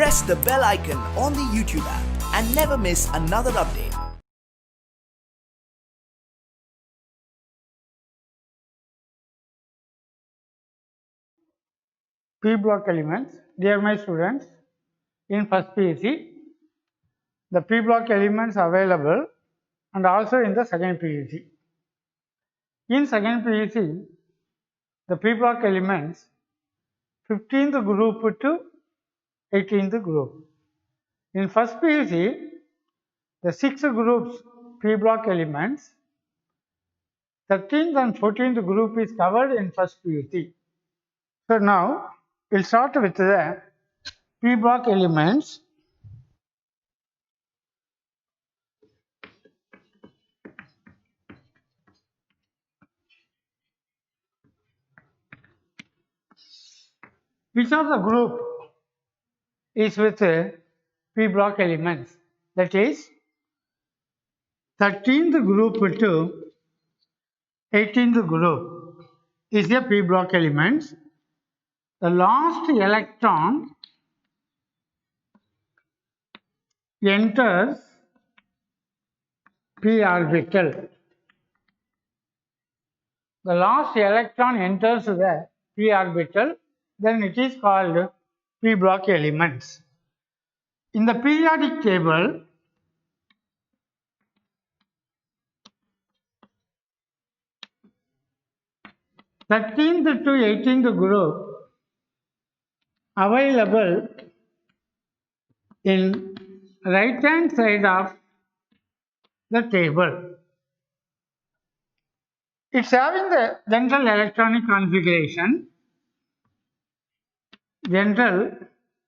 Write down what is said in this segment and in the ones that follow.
press the bell icon on the YouTube app and never miss another update. P block elements. Dear my students, in first PUC, the P block elements available and also in the second PUC. In second PUC, the P block elements 15th group to 18th group. In first PUC, the 6 groups P block elements, 13th and 14th group is covered in first PUC. So now we'll start with the P block elements. Which of the group is with P block elements? That is 13th group to 18th group is a P block elements. The last electron enters P orbital. The last electron enters the P orbital, then it is called P block elements. In the periodic table, thirteenth to 18th group available in right hand side of the table. It's having the general electronic configuration. General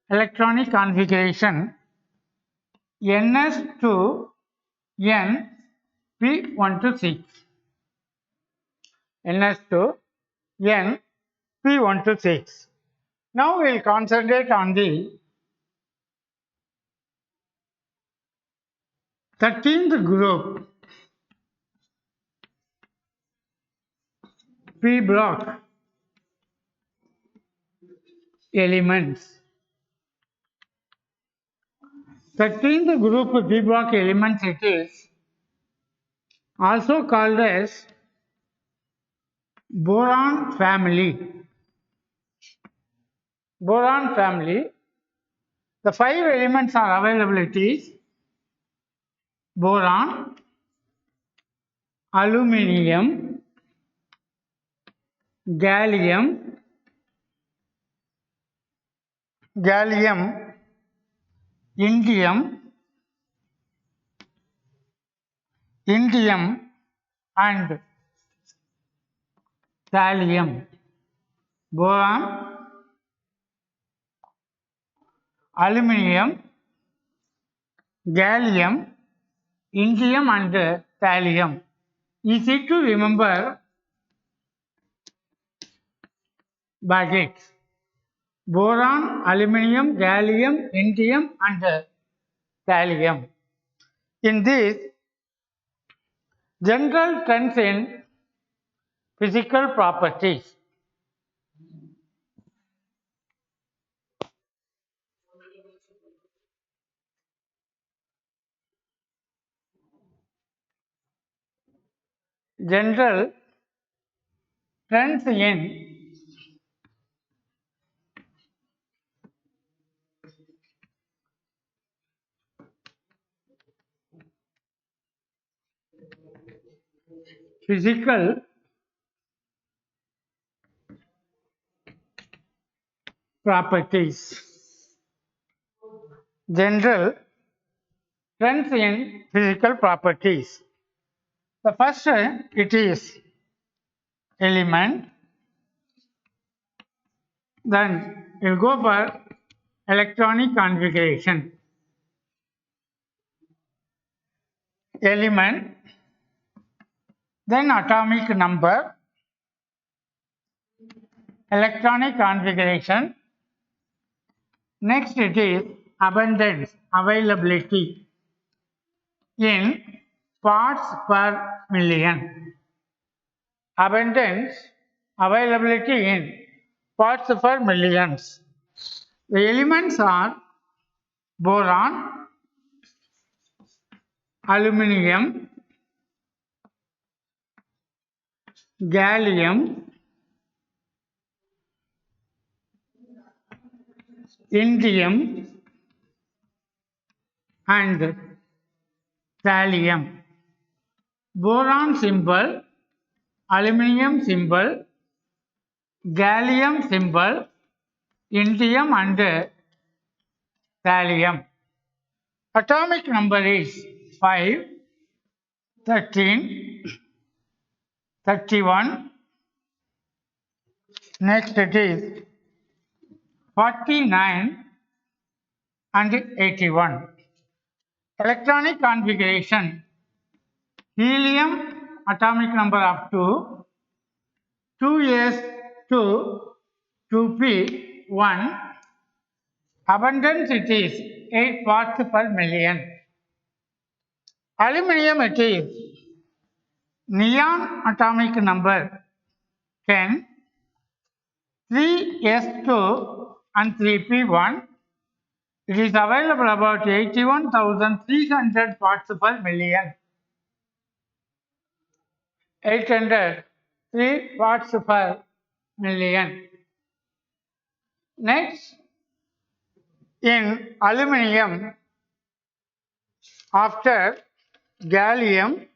electronic configuration NS to N P1 to 6. NS to N P1 to 6. Now we will concentrate on the 13th group P block elements. 13th group P block elements, it is also called as boron family. Boron family. The 5 elements are available. It is boron, aluminium, gallium, indium, and thallium. Boron, aluminium, gallium, indium and thallium. Easy to remember brackets. Boron, aluminium, gallium, indium and thallium. In this, general trends in physical properties. General trends in physical properties. General trends in physical properties. The first, it is element. Then you will go for electronic configuration. Element, then atomic number, electronic configuration. Next it is abundance, availability in parts per million. Abundance, availability in parts per millions. The elements are boron, aluminium, gallium, indium, and thallium. Boron symbol, aluminium symbol, gallium symbol, indium and thallium. Atomic number is 5, 13, 31. Next it is 49 and 81. Electronic configuration. Helium atomic number of 2, 2s2, 2p1. Abundance it is 8 parts per million. Aluminium it is neon atomic number 10, 3s2 and 3p1. It is available about 81,300 parts per million. 803 parts per million. Next, in aluminium, after gallium,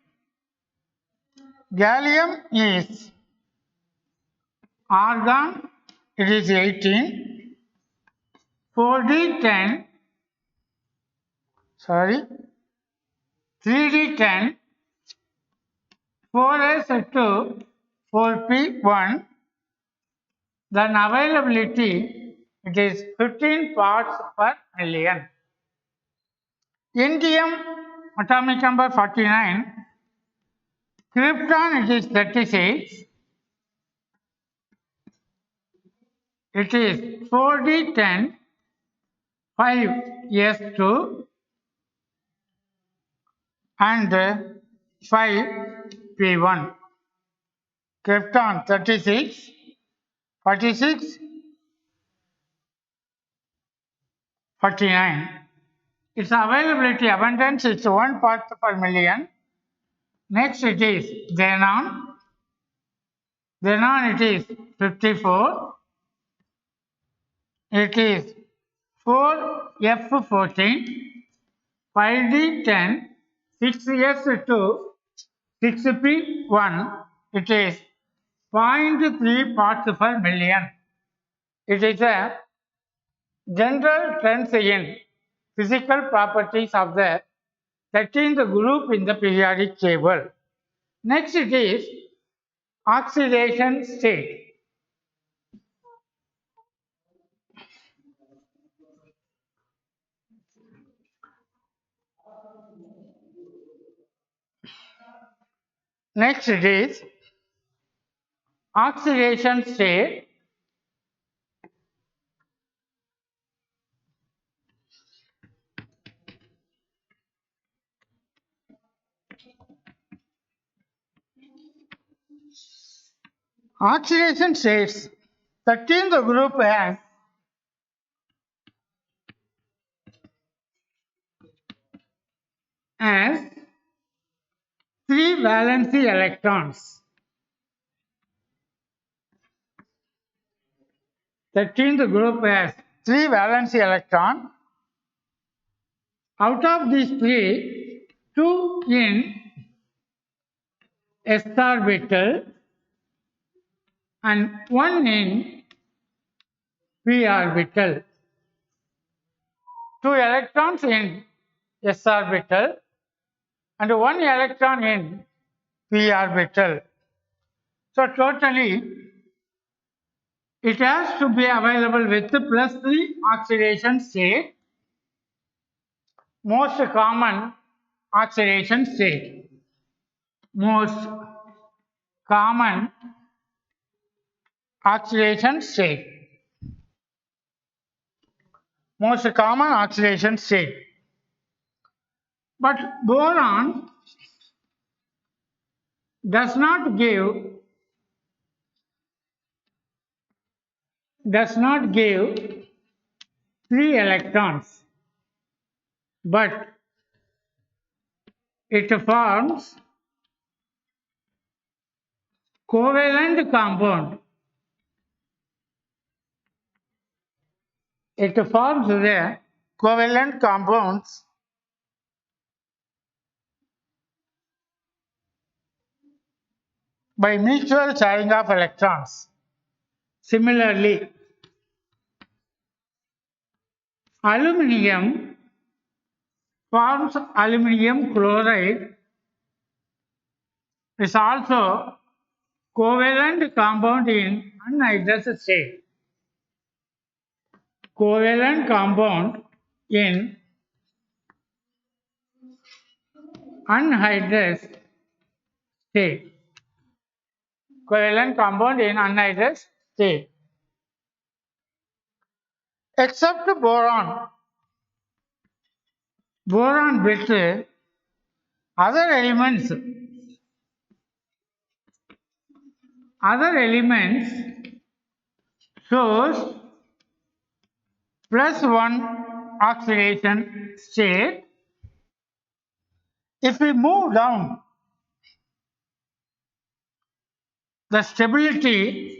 gallium is argon, it is 18, 4d10, 3d10, 4s2, 4p1, then availability it is 15 parts per million. Indium atomic number 49, krypton it is 36, it is 4d10, 5s2 and 5p1. Krypton 36, 46, 49. Its availability abundance is 1 part per million. Next it is xenon. Xenon it is 54. It is 4f14, 5d10, 6s2, 6p1. It is 0.3 parts per million. It is a general trends in physical properties of the 13th group in the periodic table. Next it is oxidation state. Next it is oxidation state. Oxidation states 13th group has 3 valency electrons. 13th group has 3 valency electrons. Out of these 3, 2 in s orbital and 1 in p orbital. 2 electrons in s orbital and 1 electron in p orbital. So totally it has to be available with +3 oxidation state, most common oxidation state. Most common oxidation state. Most common oxidation state. But boron does not give 3 electrons. but it forms covalent compound. It forms the covalent compounds by mutual sharing of electrons. Similarly, aluminium forms aluminium chloride is also covalent compound in anhydrous state. Covalent compound in anhydrous state. Covalent compound in anhydrous state. Except boron. Boron with other elements shows +1 oxidation state. If we move down, the stability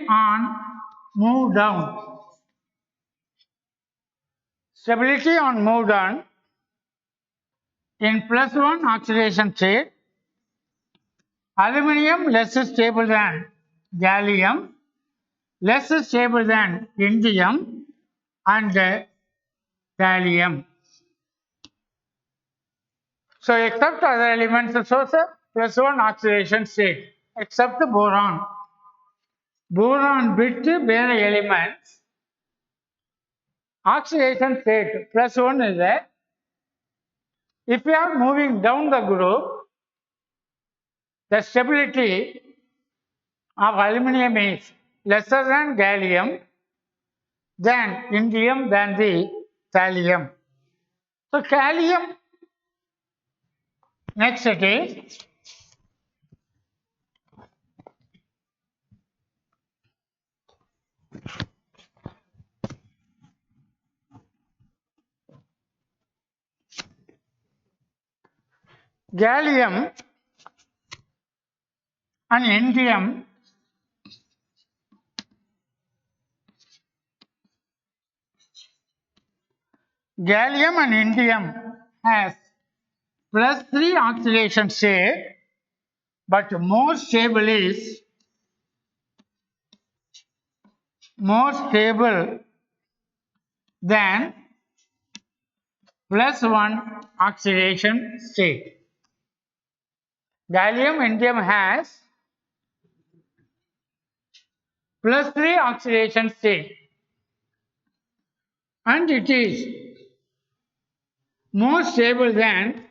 on move down. Stability on move down in +1 oxidation state, aluminium less stable than gallium, less stable than indium and thallium. So except other elements shows a +1 oxidation state, except boron. Boron with bare elements, oxidation state +1 is there. If we are moving down the group, the stability of aluminium is lesser than gallium, than indium, than the thallium. So gallium, next it is gallium and indium has +3 oxidation state, but more stable than +1 oxidation state. Gallium indium has +3 oxidation state and it is more stable than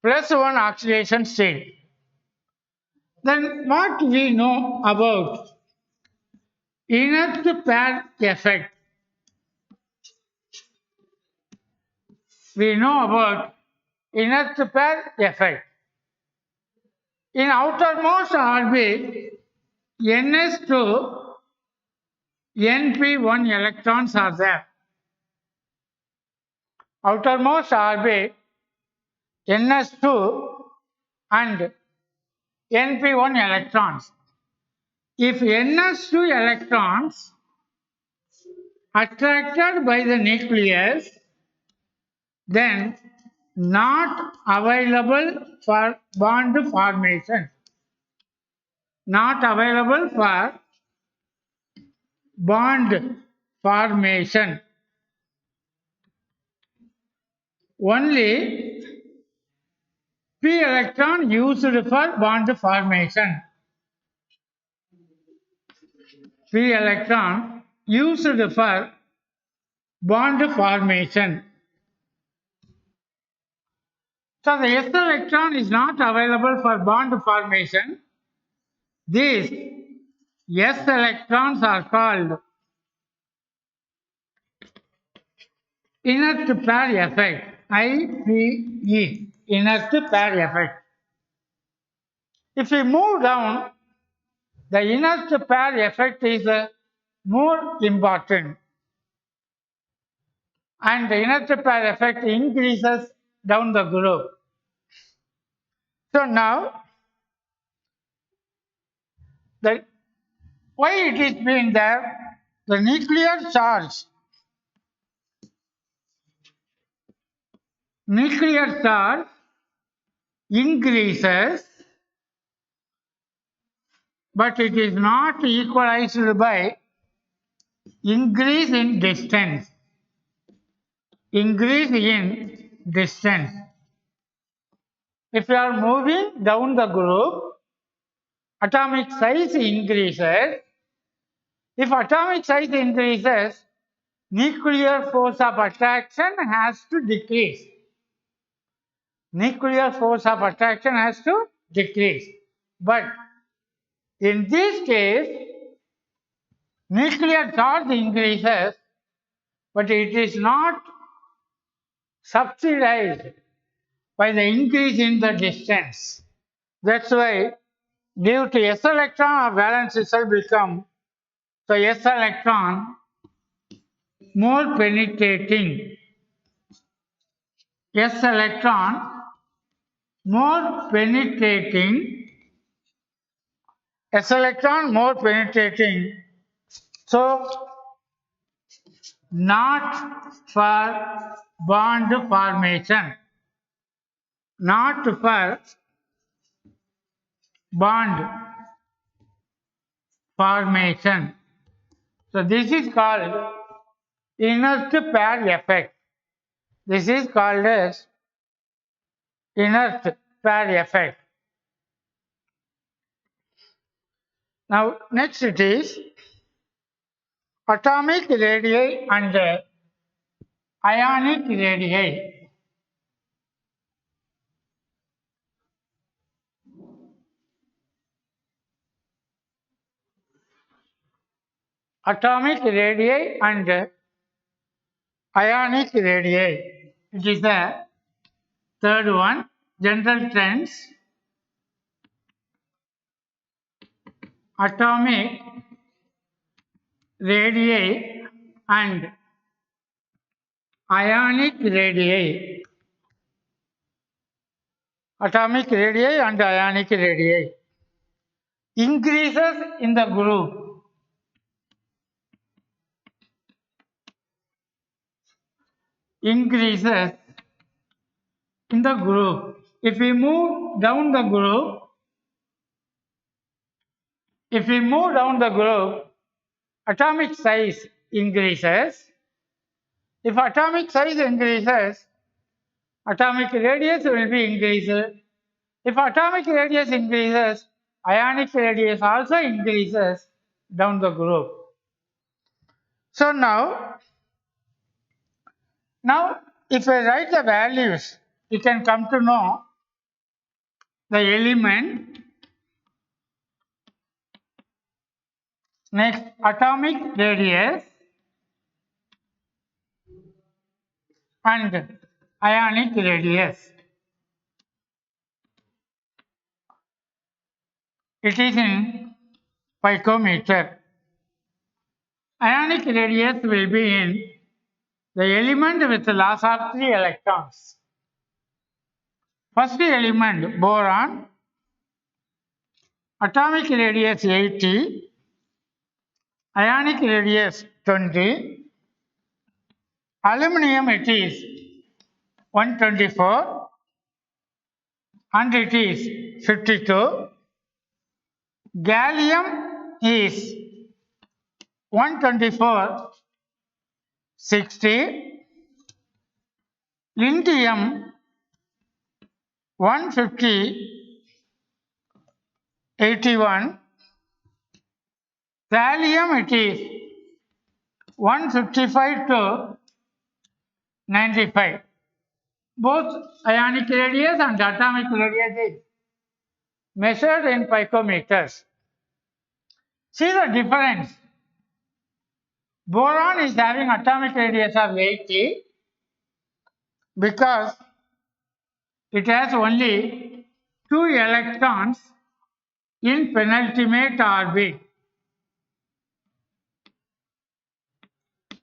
+1 oxidation state. Then what we know about inert pair effect? We know about inert pair effect. In outermost orbit, Ns2, Np1 electrons are there. Outermost orbit, Ns2 and Np1 electrons. If Ns2 electrons attracted by the nucleus, then not available for bond formation. Not available for bond formation. Only p electron used for bond formation. P electron used for bond formation. So the s electron is not available for bond formation. These s electrons are called inert pair effect, IPE, inert pair effect. If we move down, the inert pair effect is more important. and the inert pair effect increases down the group. So now, why it is being there? The nuclear charge increases, but it is not equalized by increase in distance. Increase in distance. If you are moving down the group, atomic size increases. If atomic size increases, nuclear force of attraction has to decrease. Nuclear force of attraction has to decrease. But in this case, nuclear charge increases, but it is not subsidized by the increase in the distance. That's why due to s electron or valence shell become, so s electron more penetrating, s electron more penetrating, s electron more penetrating, so not for bond formation, not for bond formation. So this is called inert pair effect. This is called as inert pair effect. Now next it is atomic radii and ionic radii. Atomic radii and ionic radii. It is the third one. General trends. Atomic radii and ionic radii. Atomic radii and ionic radii increases in the group. Increases in the group. If we move down the group, atomic size increases. If atomic size increases, atomic radius will be increased. If atomic radius increases, ionic radius also increases down the group. So now if I write the values, you can come to know the element, next atomic radius and ionic radius. It is in picometer. Ionic radius will be in the element with the loss of 3 electrons. First element boron, atomic radius 80, ionic radius 20, aluminum it is 124 and it is 52, gallium is 124, 60, lithium 150, 81, thallium it is 155 to 95. Both ionic radius and atomic radius is measured in picometers. See the difference. Boron is having atomic radius of 80 because it has only 2 electrons in penultimate orbit.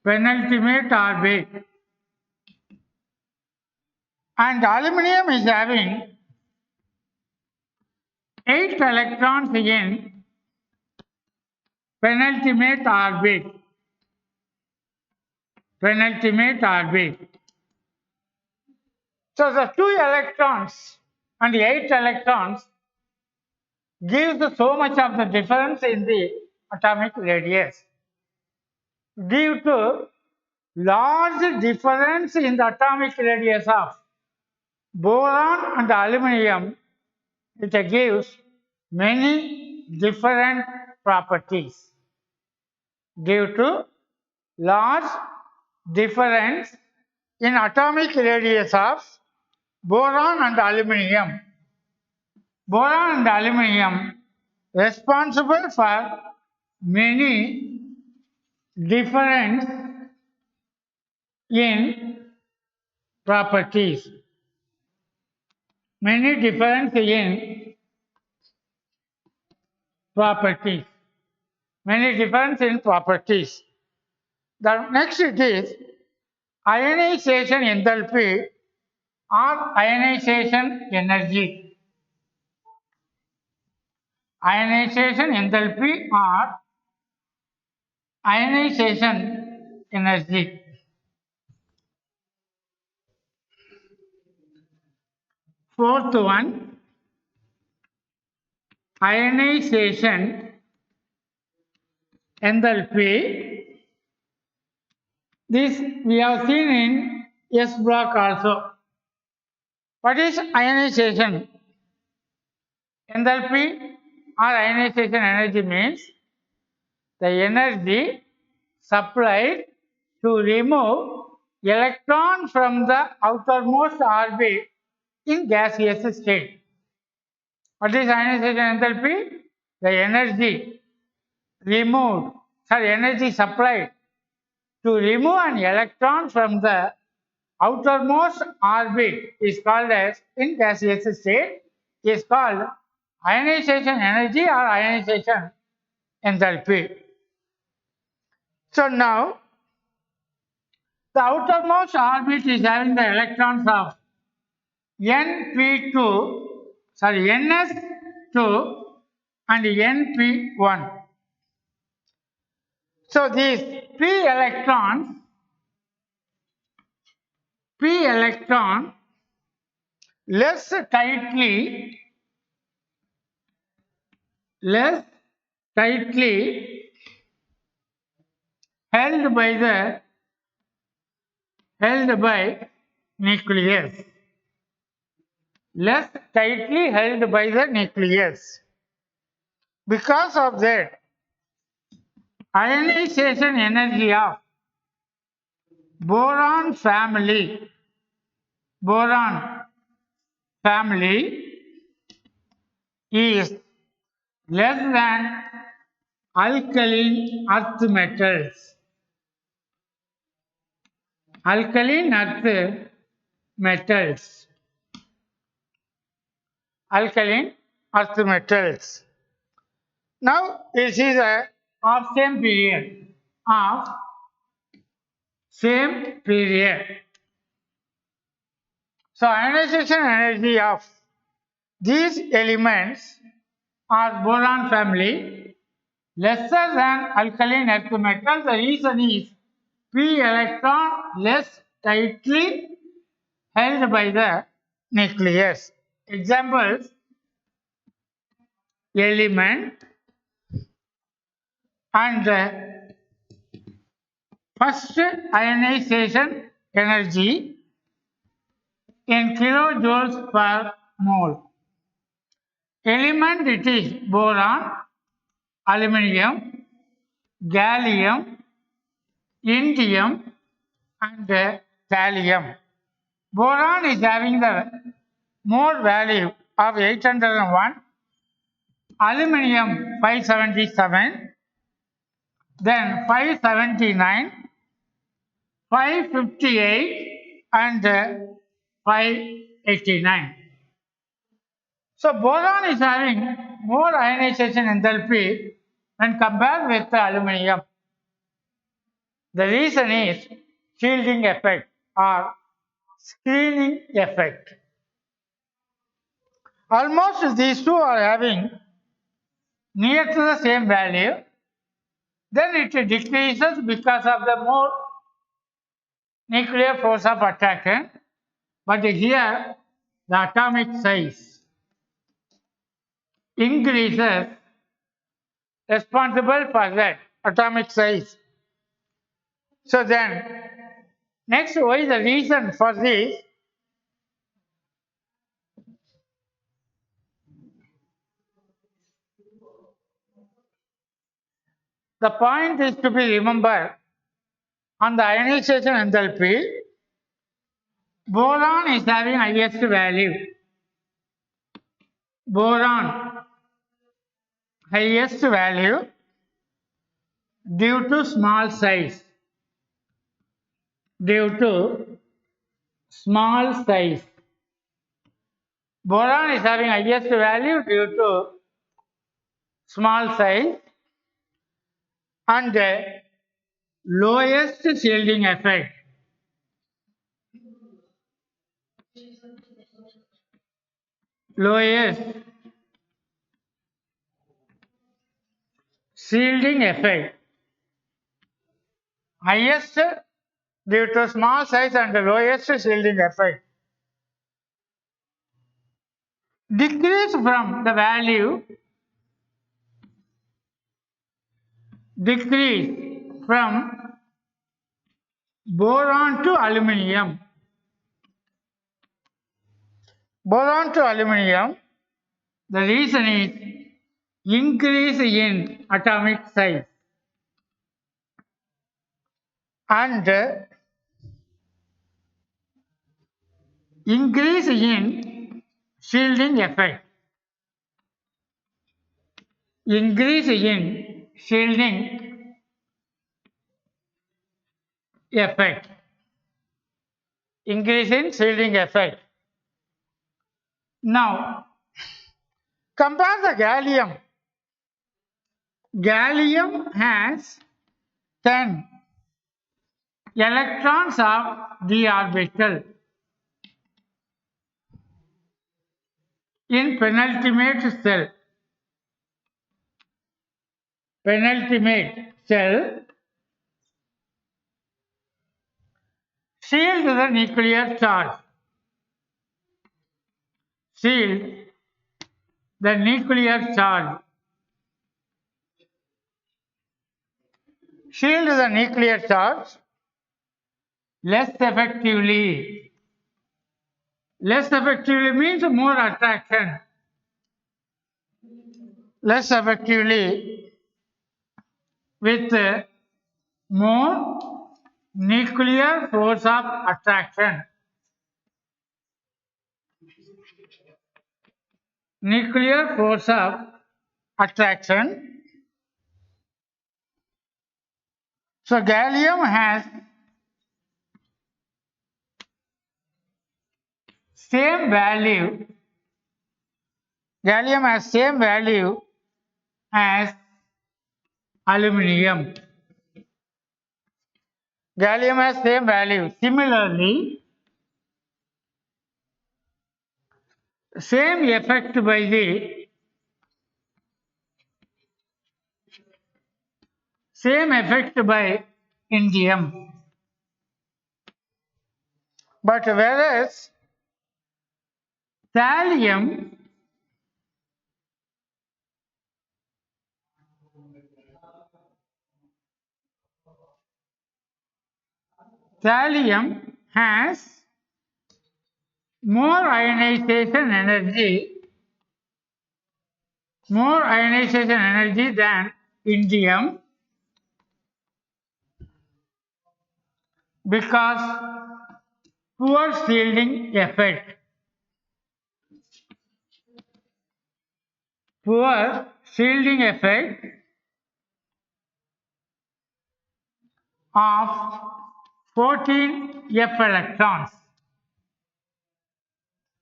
Penultimate orbit. and aluminum is having 8 electrons in penultimate orbit. Penultimate orbit. So the 2 electrons and the 8 electrons gives so much of the difference in the atomic radius. Due to large difference in the atomic radius of boron and aluminum, it gives many different properties. Due to large difference in atomic radius of boron and aluminum. Boron and aluminum responsible for many difference in properties. Many difference in properties. Many difference in properties. The next it is ionization enthalpy or ionization energy. Ionization enthalpy or ionization energy. Fourth one, ionization enthalpy. This we have seen in S block also. What is ionization? Enthalpy or ionization energy means the energy supplied to remove electron from the outermost orbit in gaseous state. What is ionization enthalpy? The energy energy supplied to remove an electron from the outermost orbit is called as, in gaseous state, is called ionization energy or ionization enthalpy. So now the outermost orbit is having the electrons of ns2 and np1. So these p electron less tightly held by nucleus. Less tightly held by the nucleus. Because of that, ionization energy of boron family is less than alkaline earth metals. Alkaline earth metals. Alkaline earth metals. Now this is a of same period. So ionization energy of these elements are boron family lesser than alkaline earth metal. The reason is p electron less tightly held by the nucleus. Examples: element and first ionization energy in kilojoules per mole. Element, it is boron, aluminum, gallium, indium and thallium. Boron is having the more value of 801, aluminum 577, then 579, 558 and 589. So boron is having more ionization enthalpy when compared with the aluminum. The reason is shielding effect or screening effect. Almost these two are having near to the same value, then it decreases because of the more nuclear force of attraction. But here the atomic size increases, responsible for that atomic size. So then, next, what is the reason for this? The point is to be remembered on the ionization enthalpy. Boron is having highest value. Boron highest value due to small size. Due to small size. Boron is having highest value due to small size and lowest shielding effect. Lowest shielding effect. Highest due to small size and the lowest shielding effect. Decrease from the value, decrease from boron to aluminium. Boron to aluminium, the reason is increase in atomic size and increase in shielding effect. Increase in shielding effect. Increase in shielding effect. Now, compare the gallium. Gallium has 10 electrons of d orbital in penultimate cell. Penultimate cell shield the nuclear charge. Shield the nuclear charge. Shield the nuclear charge less effectively. Less effectively means more attraction. Less effectively with more nuclear force of attraction. Nuclear force of attraction. So gallium has same value. Gallium has same value as aluminium. Gallium has same value. Similarly, same effect by the same effect by indium. But whereas thallium has more ionization energy than indium because poor shielding effect. Poor shielding effect of 14 F electrons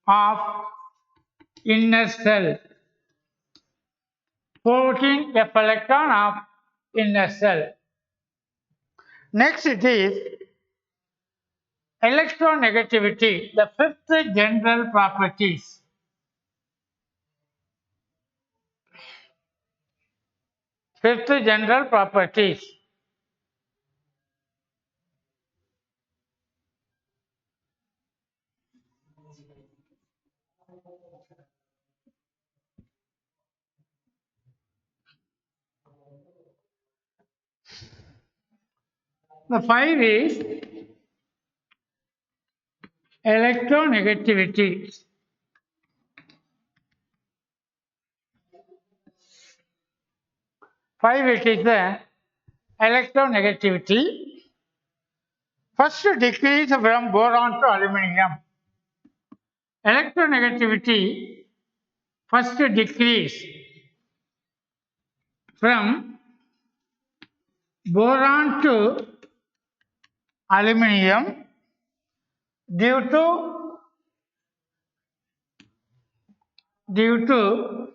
of inner cell. 14 F electron of inner cell. Next it is Electronegativity, the fifth general properties. Fifth general properties. The five is electronegativity. Five, it is the electronegativity. First decrease from boron to aluminum. Electronegativity first decrease from boron to aluminum due to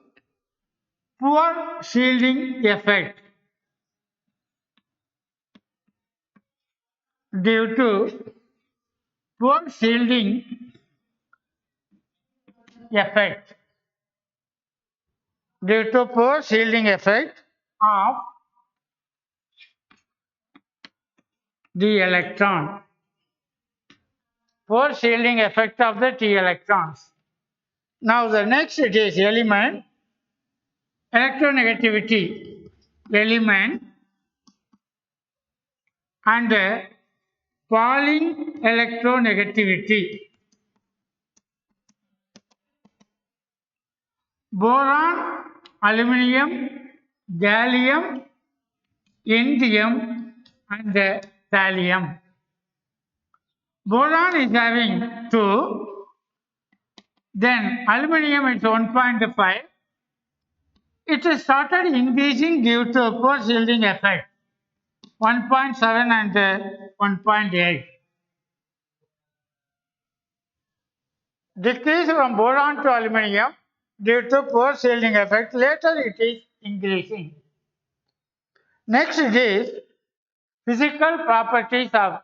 poor shielding effect. Due to poor shielding effect. Due to poor shielding effect of the electron. Poor shielding effect of the t electrons. Now the next it is element electronegativity element and Pauling electronegativity. Boron, aluminum, gallium, indium and thallium. Boron is having 2, then aluminum is 1.5. It is started increasing due to poor shielding effect 1.7 and 1.8. Decrease from boron to aluminum due to poor shielding effect. Later it is increasing. Next it is physical properties of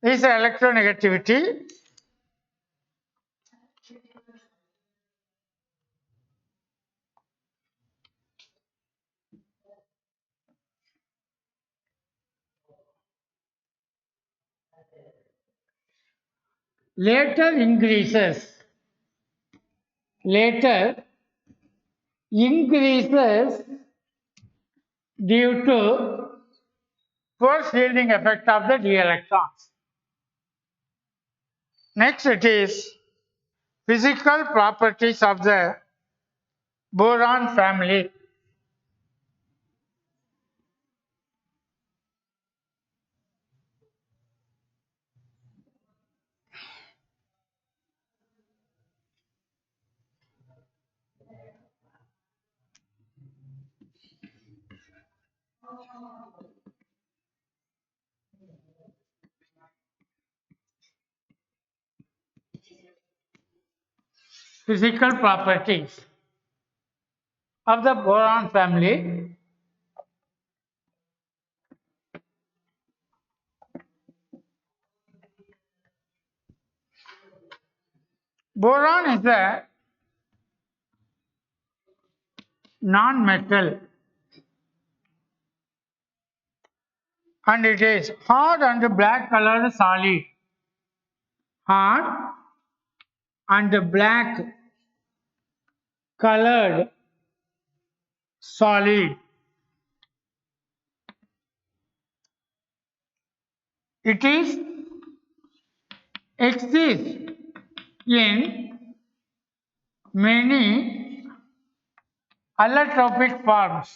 is electronegativity. Later increases due to poor shielding effect of the d electrons. Next it is physical properties of the boron family. Physical properties of the boron family. Boron is a non-metal and it is hard and black colored solid. Hard and black colored solid. It is exists in many allotropic forms.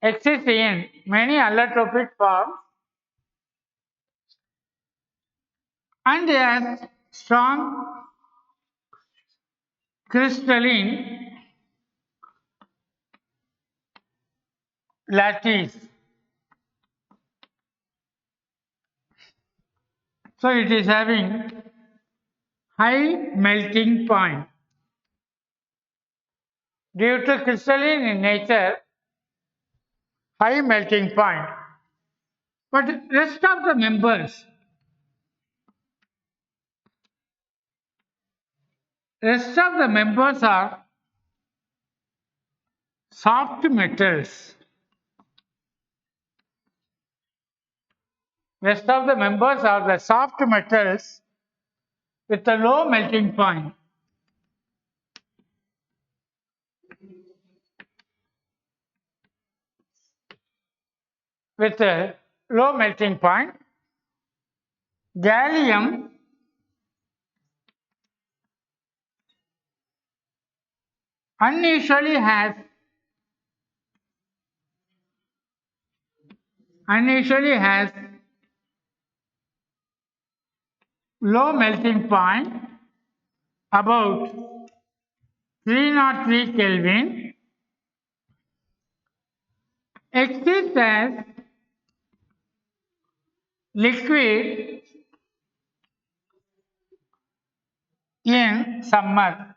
Exists in many allotropic forms and has strong crystalline lattice. So it is having high melting point. due to crystalline in nature, high melting point. But rest of the members are soft metals. Rest of the members are the soft metals with a low melting point. With a low melting point, gallium unusually has low melting point about 303 Kelvin, exists as liquid in summer.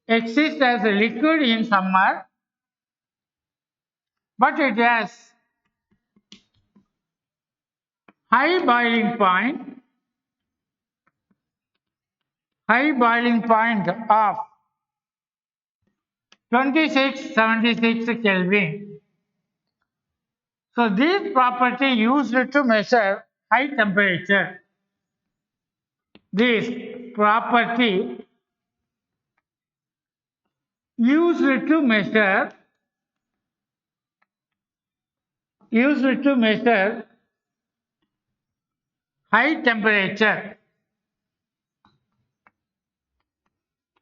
Exists as a liquid in summer, but it has high boiling point of 2676 Kelvin. So this property used to measure high temperature. This property used to measure high temperature.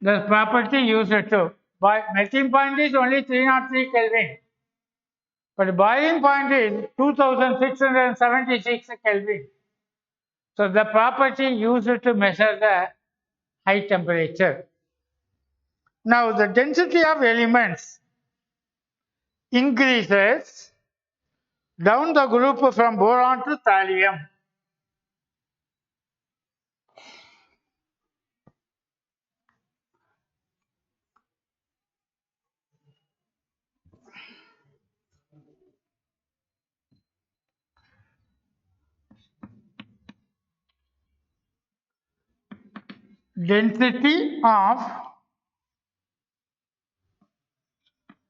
The property used to melting point is only 303 Kelvin, but boiling point is 2676 Kelvin. So the property used to measure the high temperature. Now the density of elements increases down the group from boron to thallium. Density of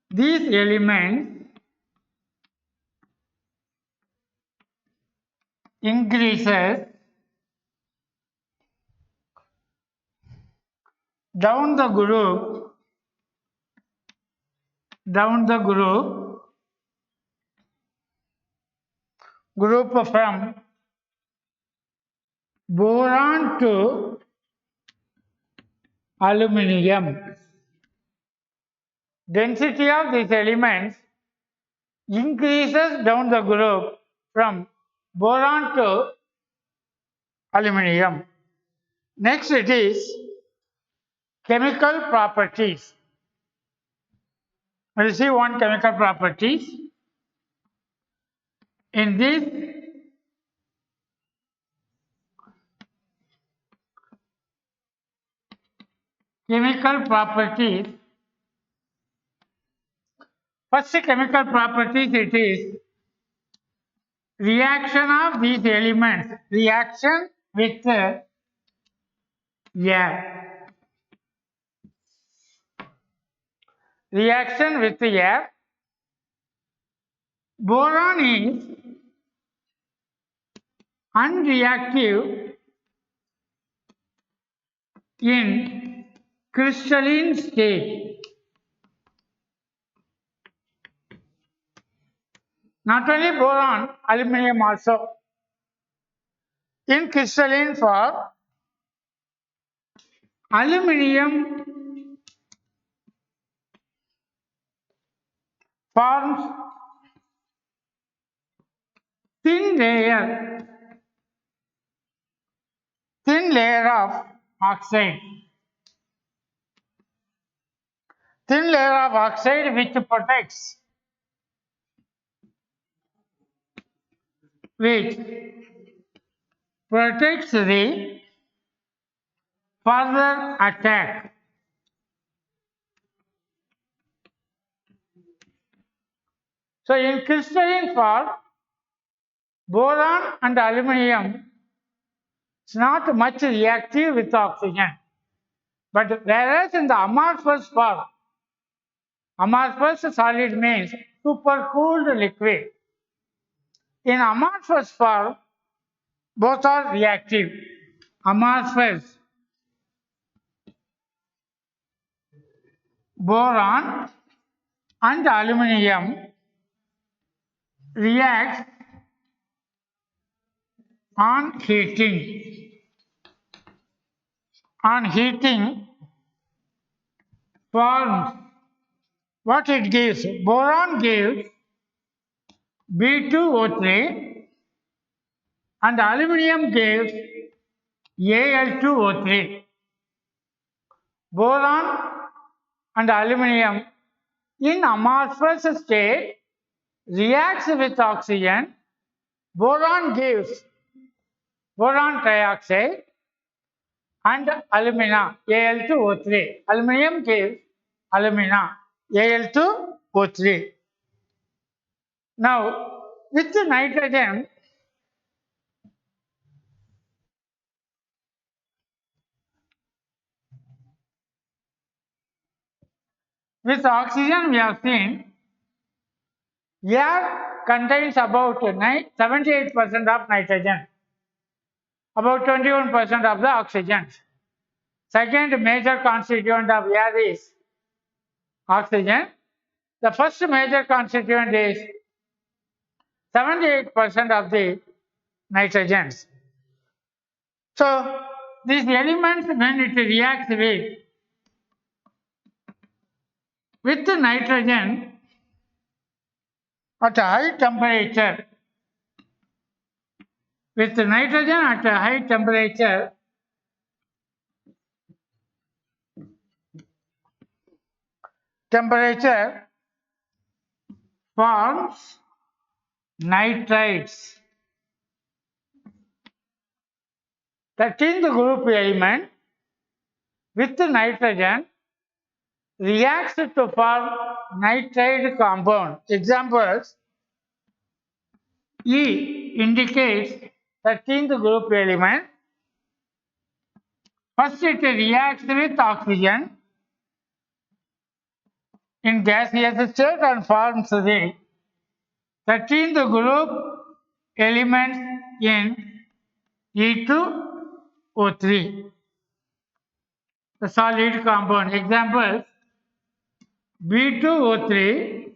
these elements increases down the group from boron to aluminium. Density of these elements increases down the group from boron to aluminium. Next it is chemical properties. We will see one chemical properties. In this chemical properties, first chemical properties, it is reaction of these elements, reaction with air. Reaction with air. Boron is unreactive in crystalline state. Not only boron, aluminium also. In crystalline form, aluminium forms thin layer of oxide. Thin layer of oxide which protects the further attack So in crystalline form, boron and aluminum is not much reactive with oxygen. But whereas in the amorphous form, amorphous solid means supercooled liquid. In amorphous form, both are reactive. Amorphous, boron and aluminum react on heating. On heating forms what it gives. Boron gives B2O3 and aluminum gives Al2O3. Boron and aluminum in amorphous state reacts with oxygen. Boron gives boron trioxide and alumina Al2O3. Aluminum gives alumina Al2O3. Now with the nitrogen, with oxygen we have seen air contains about 78% of nitrogen, about 21% of the oxygen. Second major constituent of air is oxygen. The first major constituent is 78% of the nitrogens. So these elements, when it reacts with the nitrogen at a high temperature, with the nitrogen at a high temperature, forms nitrides. 13th group element with nitrogen reacts to form nitride compound. Examples: E indicates 13th group element. First it reacts with oxygen in gaseous state and forms the 13th group element in E2O3, the solid compound. Examples: B2O3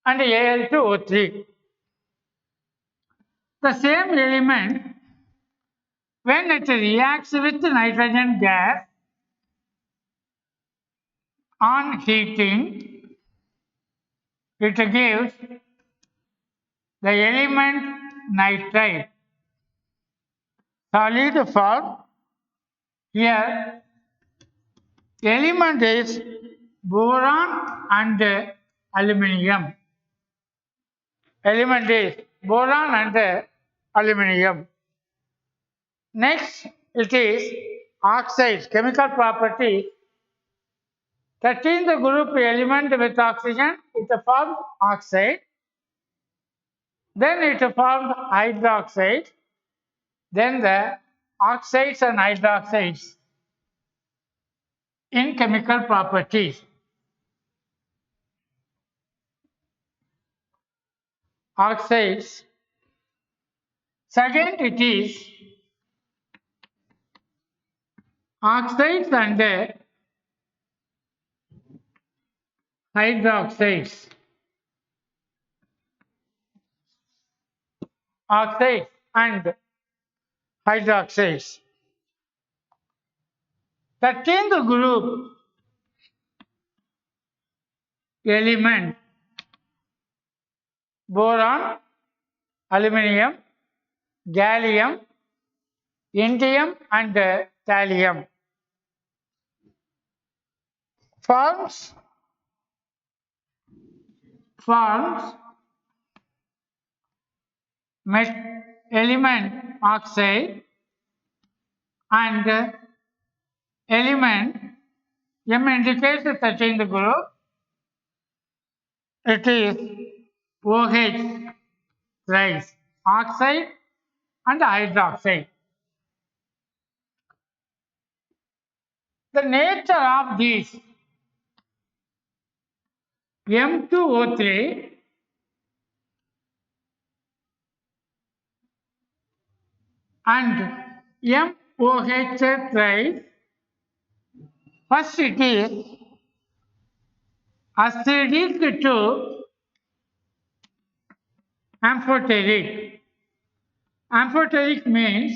and Al2O3. The same element, when it reacts with nitrogen gas on heating, it gives the element nitride. Solid form. Here element is boron and aluminum. Element is boron and aluminum. Next it is oxides. Chemical property. 13th group element with oxygen, it forms oxide. Then it forms hydroxide. Then the oxides and hydroxides in chemical properties. Oxides. Second it is oxides and hydroxides. Oxides and hydroxides. 13th group element boron, aluminum, gallium, indium and thallium forms element oxide and element M indicates the 13th group, it is OH thrice, oxide and hydroxide. The nature of these M2O3 and MOH thrice, first it is acidic to amphoteric. Amphoteric means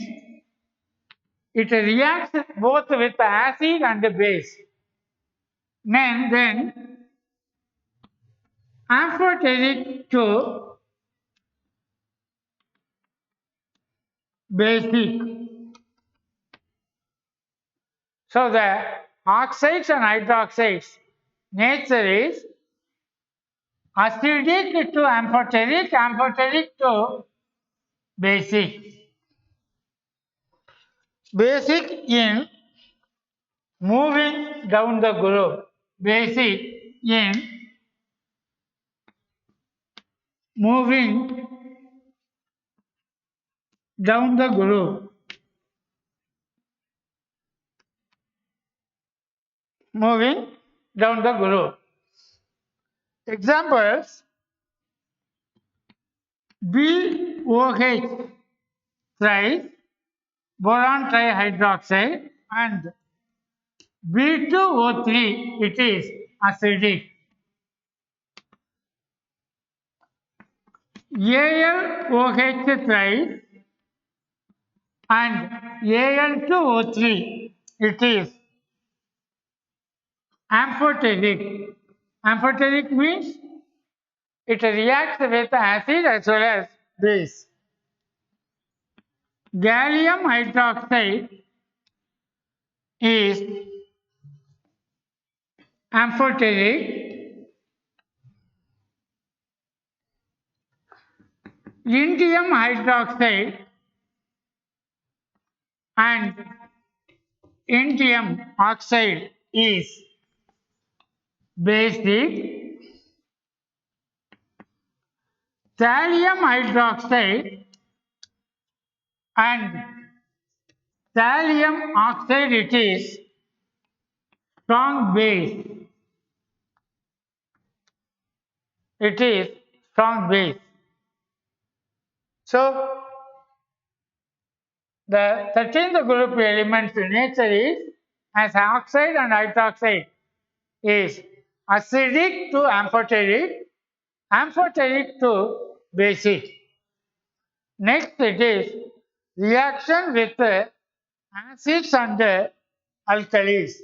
it reacts both with acid and base. Then amphoteric to basic. So the oxides and hydroxides nature is acidic to amphoteric, amphoteric to basic. Basic in moving down the group. Basic in moving down the group. Moving down the group. Examples: BOH thrice, boron trihydroxide, and B2O3, it is acidic. AlOH thrice and Al2O3, it is amphoteric. Amphoteric means it reacts with acid as well as base. Gallium hydroxide is amphoteric. Indium hydroxide and indium oxide is basic. Thallium hydroxide and thallium oxide, it is strong base. It is strong base. So the 13th group elements nature is as oxide and hydroxide is acidic to amphoteric, amphoteric to basic. Next it is reaction with acids and alkalis.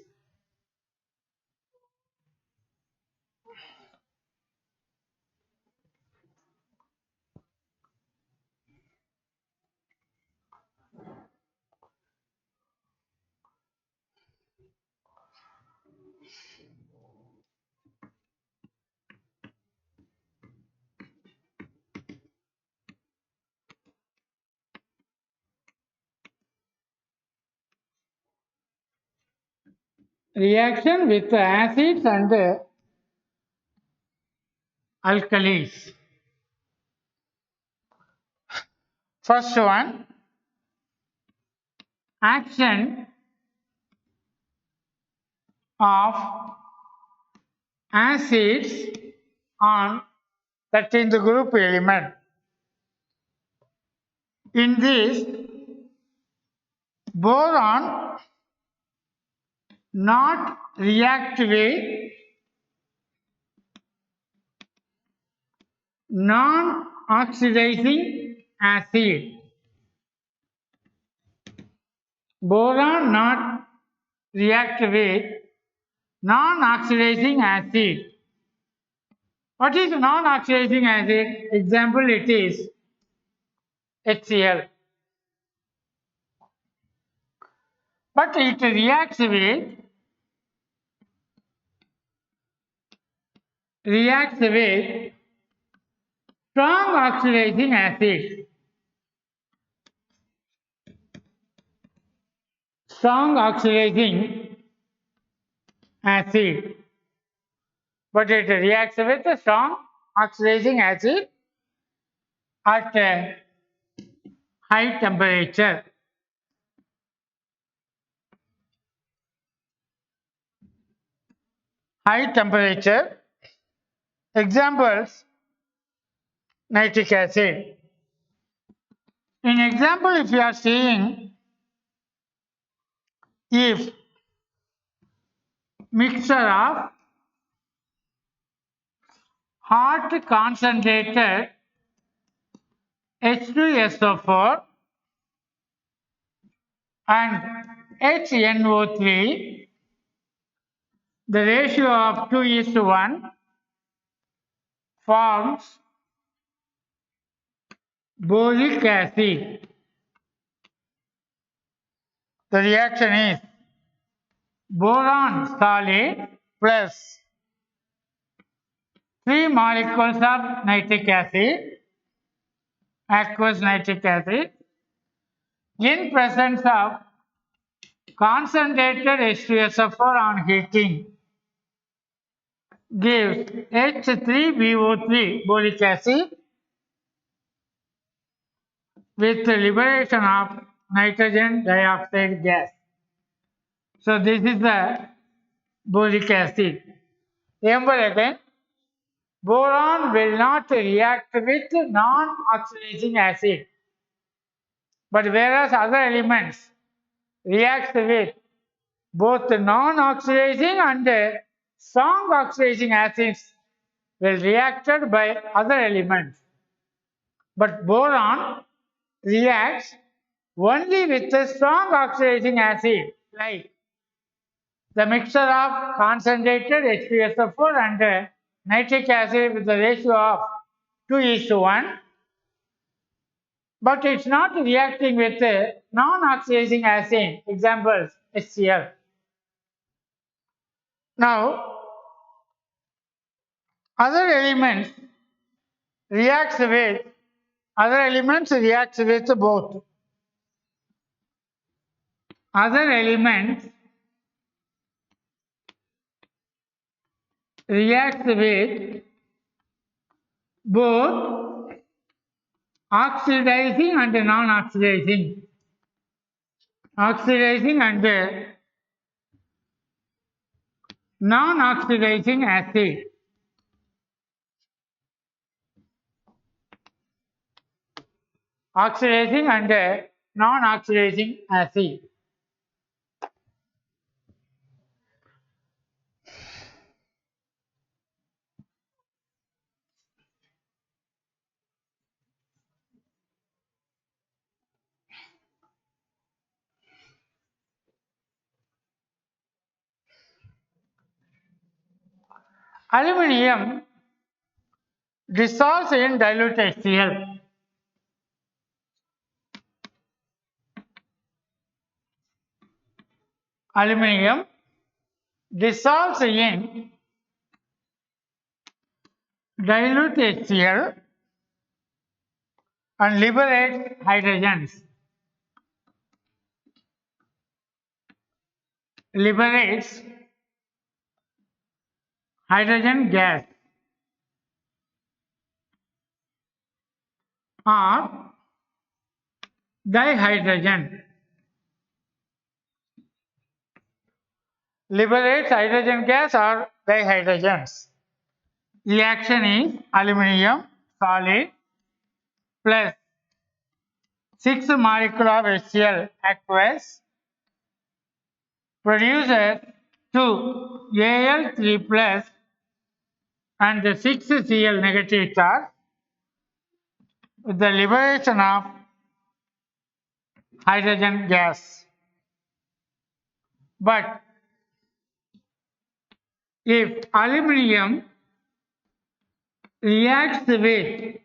Reaction with acids and alkalis. First one, action of acids on 13th group element. In this, boron not react with non-oxidizing acid. Boron not react with non-oxidizing acid. What is non-oxidizing acid? Example, it is HCl. But it reacts with strong oxidizing acid. Strong oxidizing acid. But it reacts with a strong oxidizing acid at a high temperature. High temperature. Examples: nitric acid. In example, if you are seeing, if mixture of hot concentrated H2SO4 and HNO3, the ratio of 2:1 forms boric acid. The reaction is boron solid plus 3 molecules of nitric acid, aqueous nitric acid, in presence of concentrated H2SO4 on heating gives H3BO3 boric acid with liberation of nitrogen dioxide gas. So this is the boric acid. Remember again, boron will not react with non-oxidizing acid, but whereas other elements react with both non-oxidizing and strong oxidizing acids will reacted by other elements. But boron reacts only with a strong oxidizing acid, like the mixture of concentrated H2SO4 and nitric acid with the ratio of 2:1, but it's not reacting with a non-oxidizing acid, examples HCl. Now, other elements reacts with both. Other elements reacts with both oxidizing and non-oxidizing. Oxidizing and non-oxidizing acid. Oxidizing and non-oxidizing acid. Aluminium dissolves in dilute HCl. Aluminium dissolves in dilute HCl and liberates hydrogens. Liberates hydrogen gas or dihydrogen. Liberates hydrogen gas or dihydrogens. Reaction is aluminium solid plus 6 molecule of HCl aqueous produces 2 Al3 plus and 6 Cl negative charge with the liberation of hydrogen gas. But if aluminium reacts with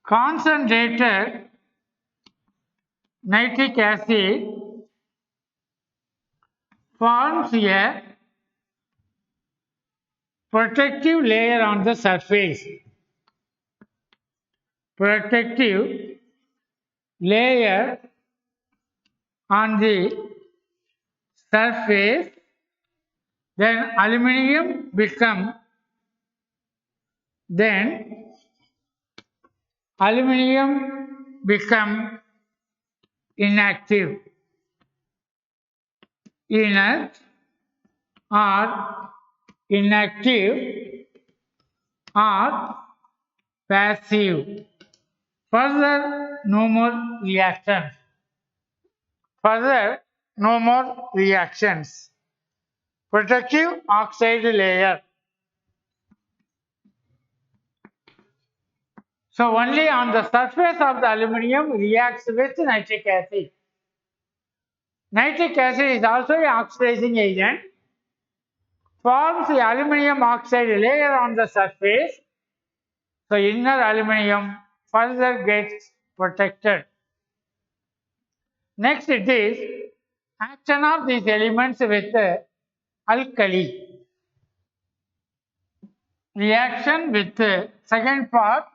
concentrated nitric acid, forms a protective layer on the surface. Protective layer on the surface Then aluminium become inactive, inert or inactive or passive. Further, no more reactions. Further, no more reactions. Protective oxide layer. So only on the surface of the aluminium reacts with nitric acid. Nitric acid is also an oxidizing agent. Forms the aluminium oxide layer on the surface. So inner aluminium further gets protected. Next it is action of these elements with alkali. Reaction with second part,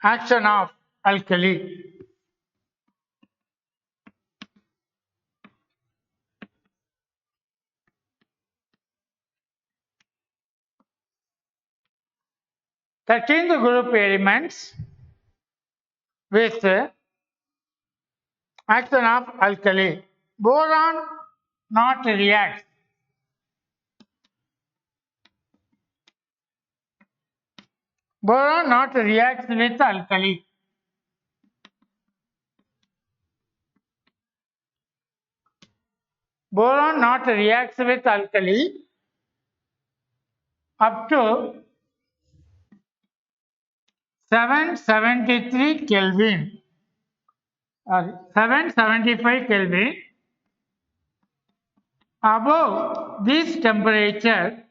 action of alkali. Thirteenth group elements with action of alkali. Boron not reacts. Boron not reacts with alkali. Boron not reacts with alkali up to 773 Kelvin or 775 Kelvin. Above this temperature,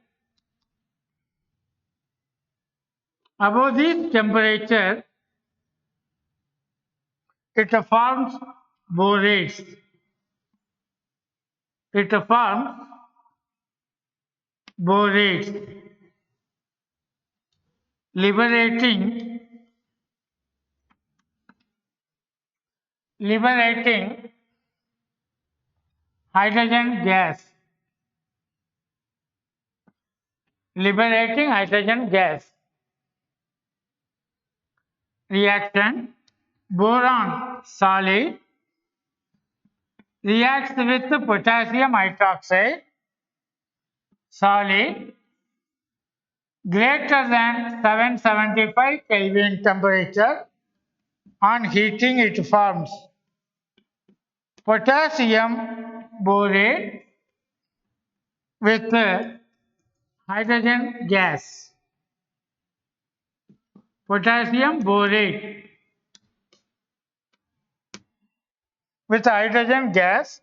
it forms borates. It forms borates, liberating hydrogen gas. Liberating hydrogen gas. Reaction: boron solid reacts with potassium hydroxide solid greater than 775 Kelvin temperature. On heating, it forms potassium borate with hydrogen gas. Potassium borate with hydrogen gas.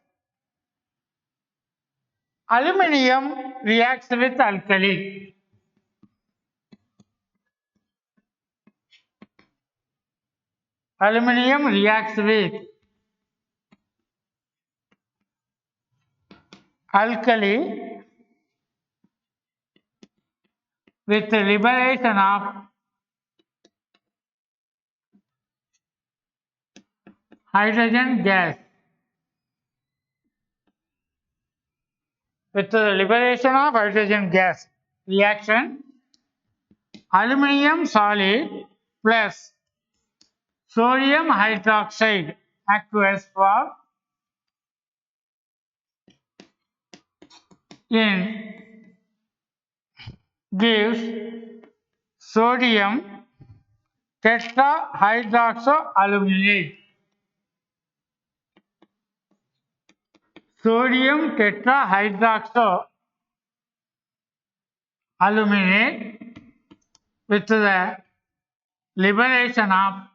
Aluminium reacts with alkali. Aluminium reacts with alkali with the liberation of hydrogen gas. With the liberation of hydrogen gas. Reaction: aluminium solid plus sodium hydroxide aqueous form in gives sodium tetrahydroxoaluminate. Sodium tetrahydroxoaluminate with the liberation of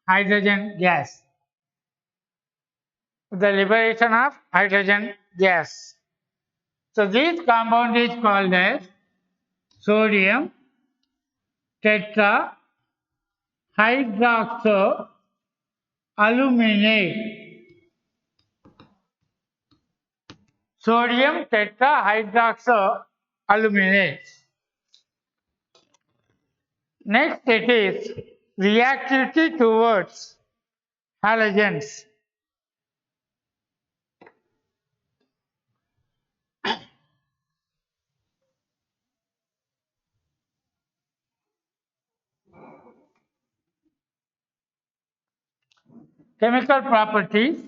hydrogen gas. The liberation of hydrogen gas. So this compound is called as sodium tetrahydroxoaluminate. Sodium tetrahydroxoaluminate. Next it is reactivity towards halogens. Chemical properties.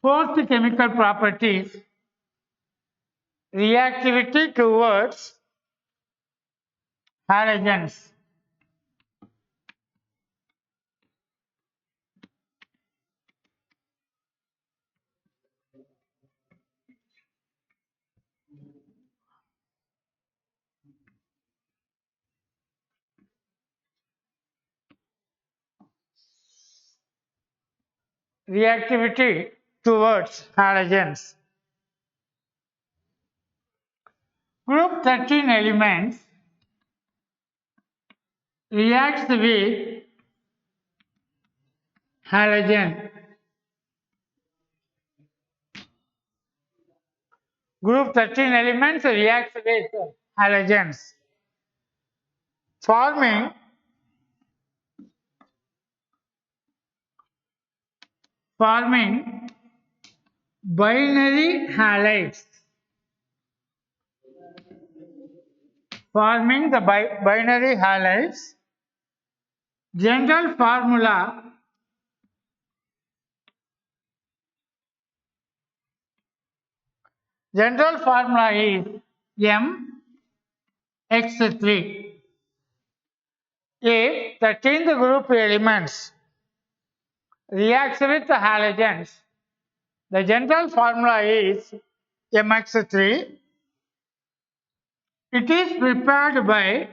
Fourth chemical properties, reactivity towards halogens. Reactivity towards halogens. Group 13 elements reacts with halogen. Group 13 elements reacts with halogens, forming binary halides. Forming the binary halides. General formula is MX3. If 13th group elements reacts with the halogens, the general formula is MX3. It is prepared by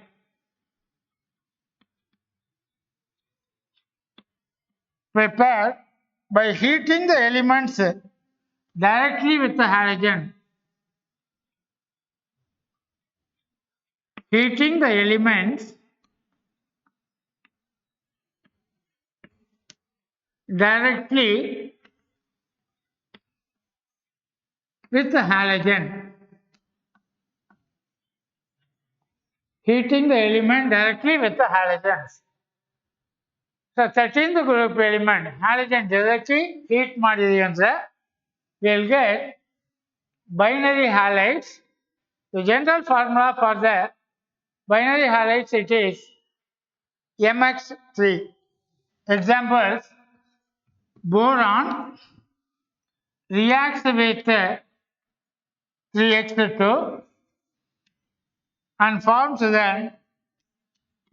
heating the elements directly with the halogen. Heating the elements directly with the halogen. Heating the element directly with the halogens. So 13th group element halogen directly heat ಮಾಡಿದೀವಿ ಅಂದ್ರೆ we'll get binary halides. The general formula for the binary halides it is MX3. Examples: boron reacts with 3x2 and forms the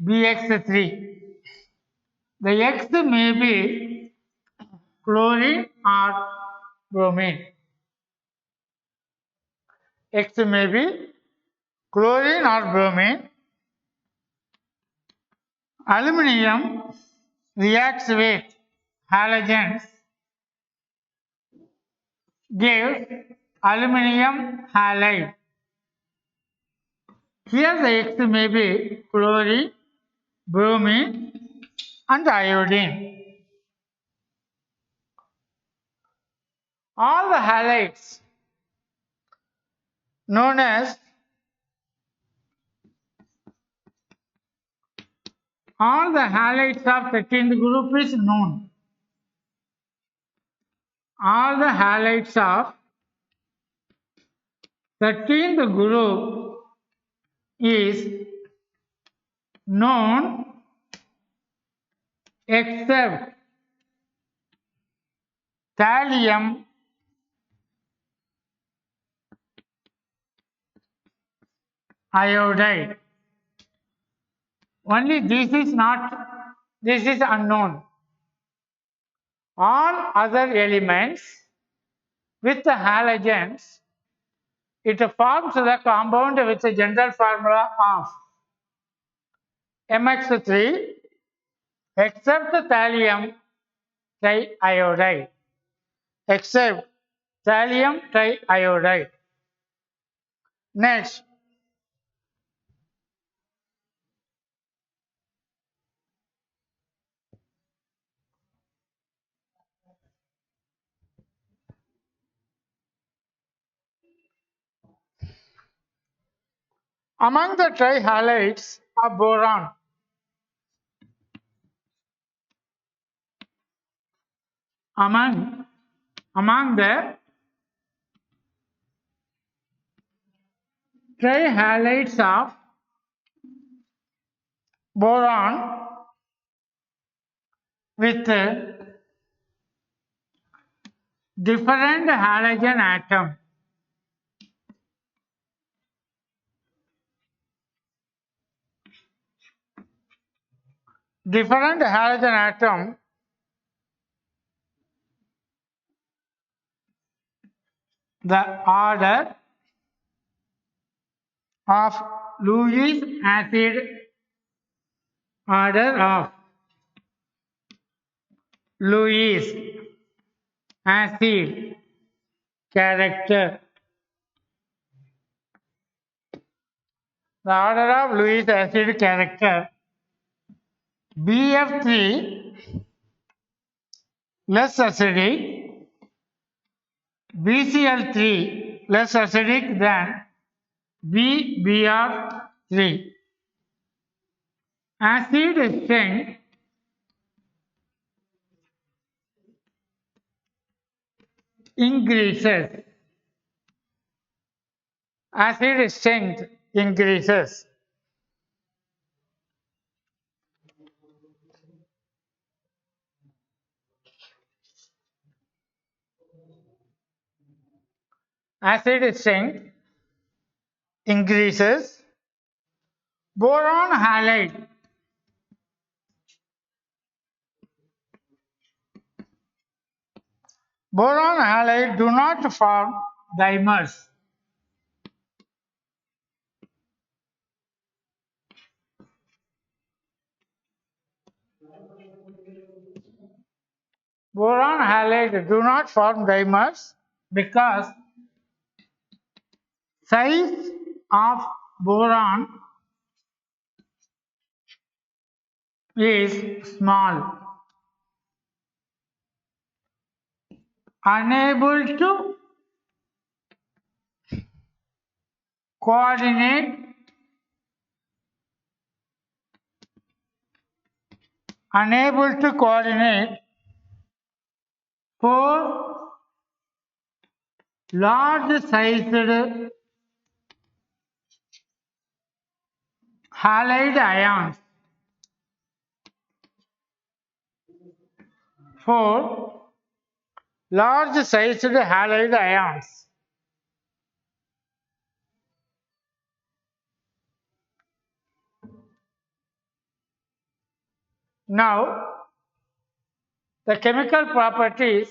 BX3. The X may be chlorine or bromine. X may be chlorine or bromine. Aluminium reacts with halogens, gives aluminium halide. Here the X may be chlorine, bromine and iodine. All the halides known as all the halides of 13th group is known. All the halides of 13th group is known except thallium iodide. Only this is unknown. All other elements with the halogens, it forms the compound with the general formula of MX3 except thallium triiodide. Except thallium triiodide. Next, among the trihalides of boron, among the trihalides of boron with different halogen atom. Different halogen atom the order of Lewis acid order of Lewis acid character. The order of Lewis acid character BF3 less acidic, BCl3 less acidic than BBr3. Acid exchange increases. Acid exchange increases. Acid exchange increases. Boron halide do not form dimers. Boron halide do not form dimers because size of boron is small, unable to coordinate four large sized halide ions. Four large sized halide ions. Now, the chemical properties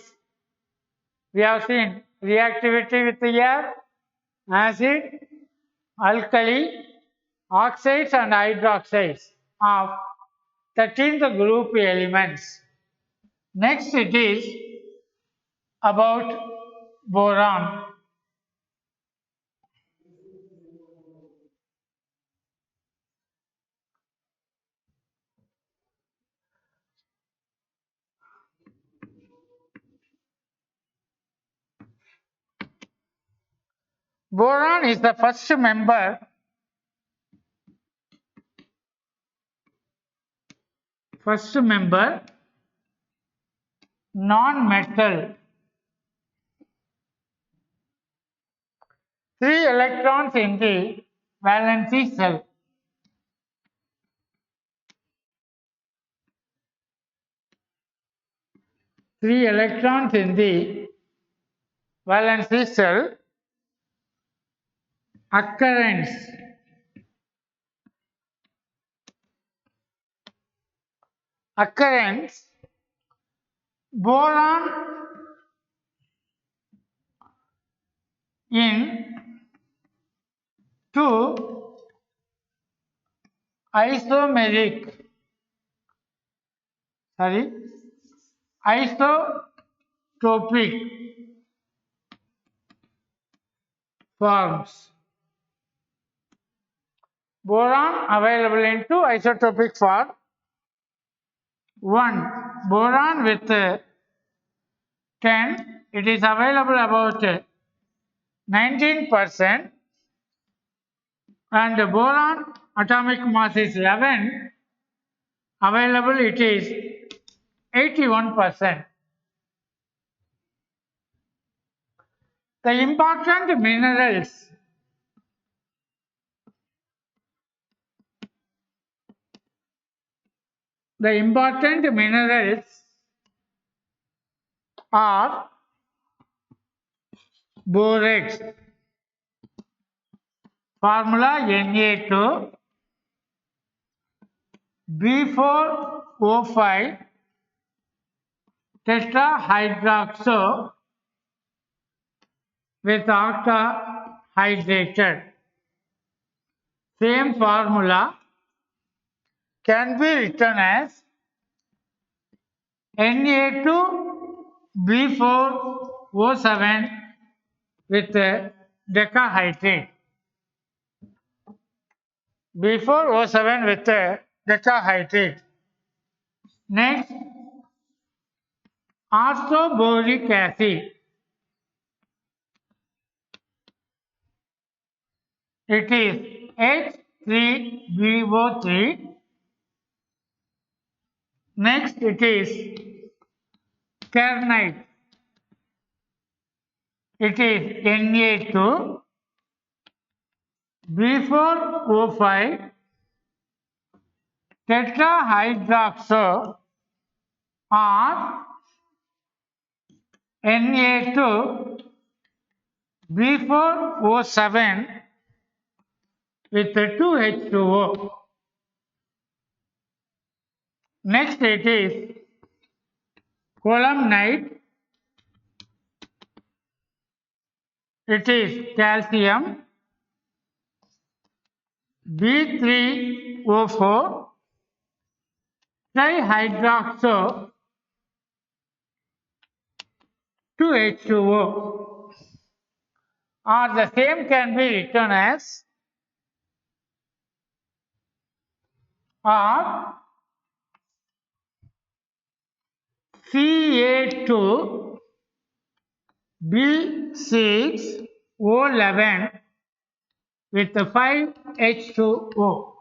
we have seen: reactivity with air, acid, alkali, oxides and hydroxides of 13th group elements. Next it is about boron. Boron is the first member non-metal. 3 electrons in the valency shell. Three electrons in the valency shell. Occurrence boron in two isotopic forms. Boron available in two isotopic form. One, boron with 10, it is available about 19%, and boron atomic mass is 11, available it is 81%. The important minerals are borates. Formula Na2 B4O5 tetrahydroxo with octa hydrated. Same formula can be written as Na2B4O7 with decahydrate. B4O7 with decahydrate. Next, orthoboric acid. It is H3BO3. Next, it is kernite. It is Na2 B4O5 tetrahydroxo or Na2 B4O7 with 2H2O. Next, it is columnite. It is calcium B3O4 trihydroxo 2H2O, or the same can be written as or Ca2 B6O11 with 5H2O.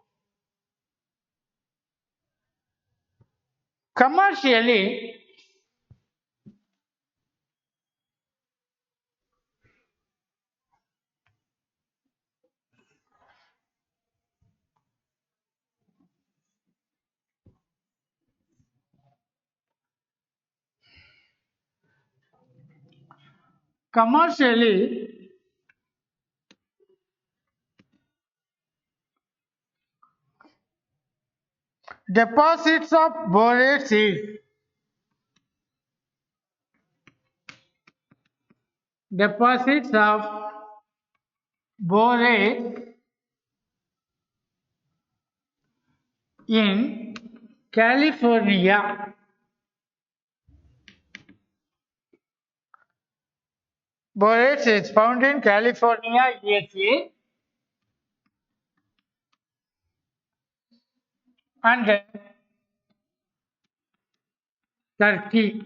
Commercially, deposits of borates is deposits of borates in California. Borates is found in California, USA, and Turkey.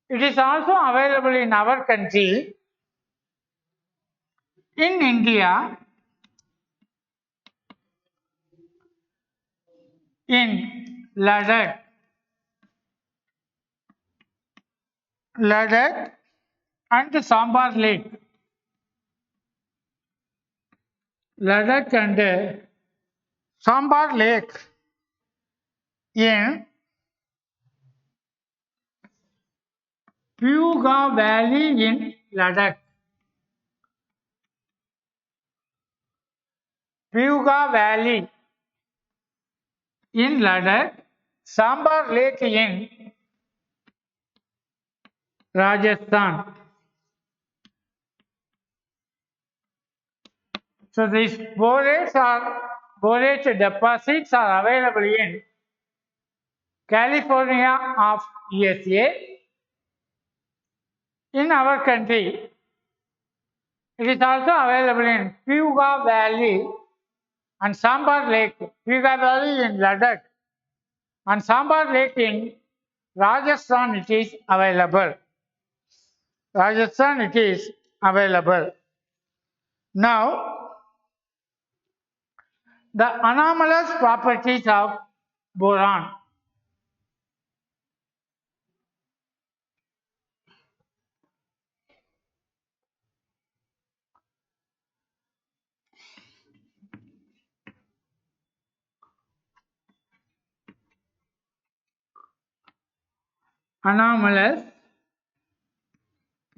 It is also available in our country. In India, in Ladakh and Sambar Lake. Ladakh and Sambar Lake in Puga Valley in Ladakh. Puga Valley in Ladakh, Sambar Lake in Rajasthan. So these borate deposits are available in California of USA. In our country, it is also available in Puga Valley and Sambar Lake. Puga Valley in Ladakh and Sambar Lake in Rajasthan it is available. Rajasthan it is available. Now, the anomalous properties of boron. anomalous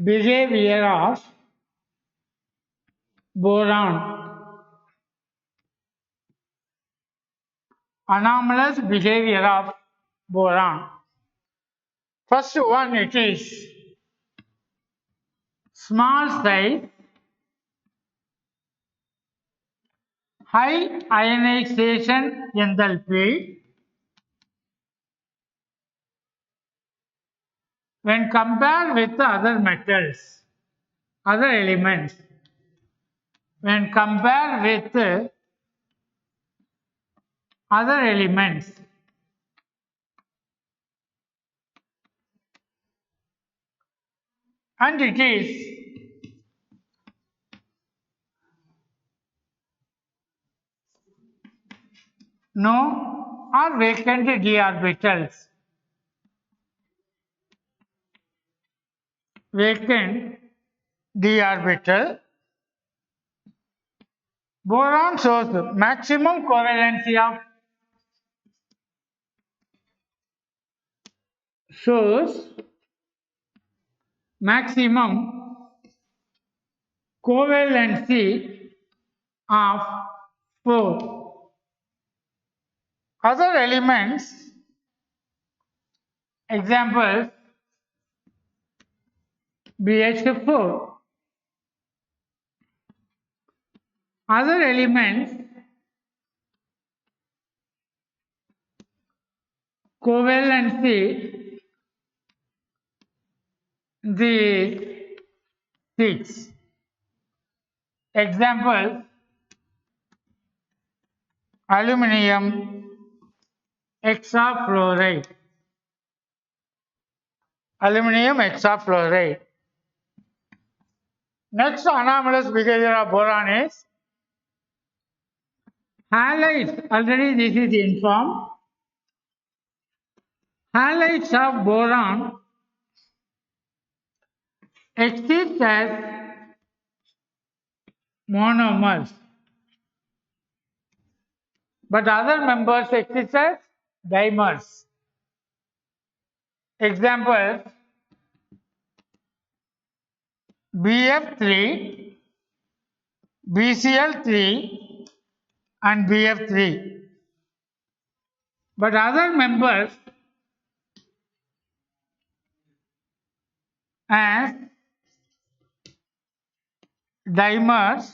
behavior of boron. Anomalous behavior of boron. First one, it is small size, high ionization enthalpy when compared with other metals, other elements. When compared with other elements. And it is no or vacant d orbitals. Vacant d orbital. Boron shows maximum covalency of maximum covalency of 4. Other elements, examples, BH4. Other elements, covalency, the 6. Example, aluminium hexafluoride. Aluminium hexafluoride. Next anomalous behavior of boron is halides. Already this is informed. Halides of boron exist as monomers, but other members exist as dimers. Examples, BF3, BCl3 and BF3. But other members as dimers,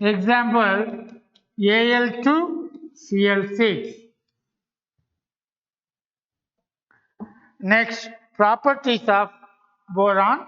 example Al2Cl6. Next, properties of boron.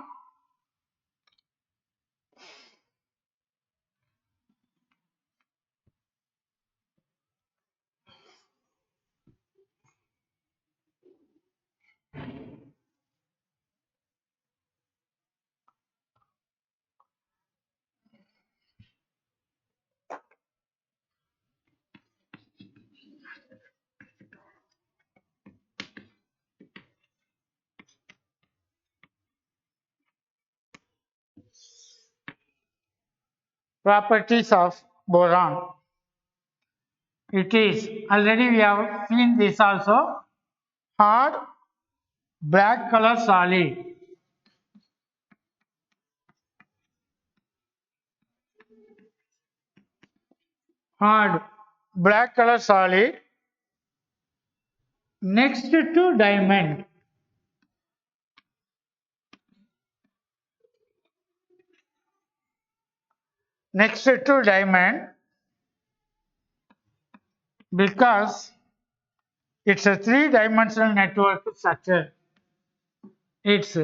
Properties of boron. It is, already we have seen this also, hard, black color solid. Hard, black color solid. Next to diamond. Next to diamond, because it's a three-dimensional network structure. It's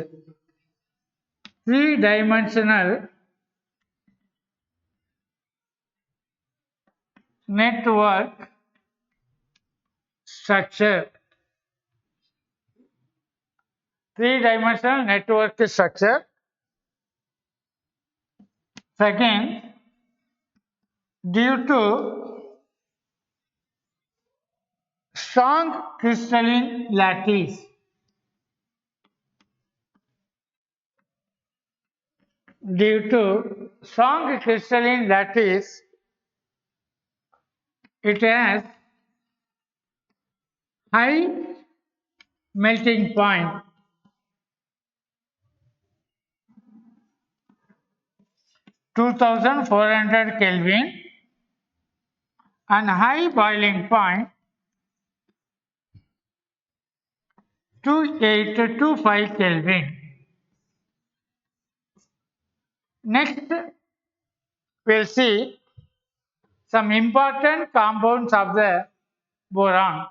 three-dimensional network structure. Three-dimensional network structure. Second, due to strong crystalline lattice. Due to strong crystalline lattice, it has high melting point 2400 Kelvin and high boiling point 2825 Kelvin. Next, we'll see some important compounds of the boron.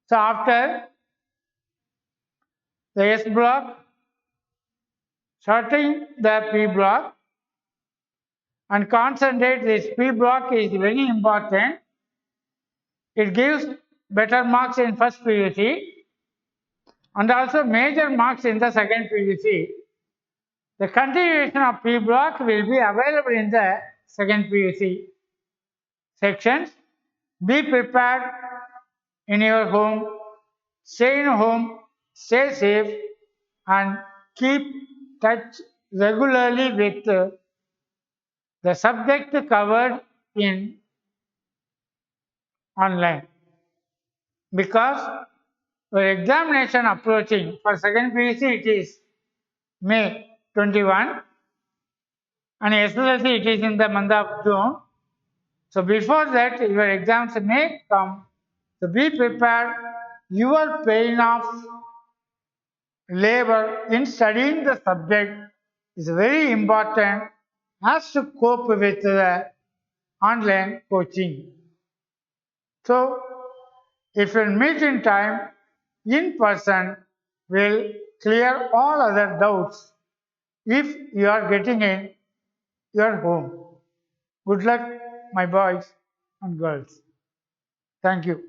So after the S block, sorting the P block and concentrate this P block is very important. It gives better marks in first PUC and also major marks in the second PUC. The continuation of P block will be available in the second PUC sections. Be prepared in your home, stay in home, stay safe and keep touch regularly with the subject covered in online, because your examination approaching for second PUC it is May 21 and SSLC it is in the month of June. So before that your exams may come. So be prepared. Your pain of labor in studying the subject is very important as to cope with the online coaching. So if you meet in time, in person will clear all other doubts if you are getting in your home. Good luck, my boys and girls. Thank you.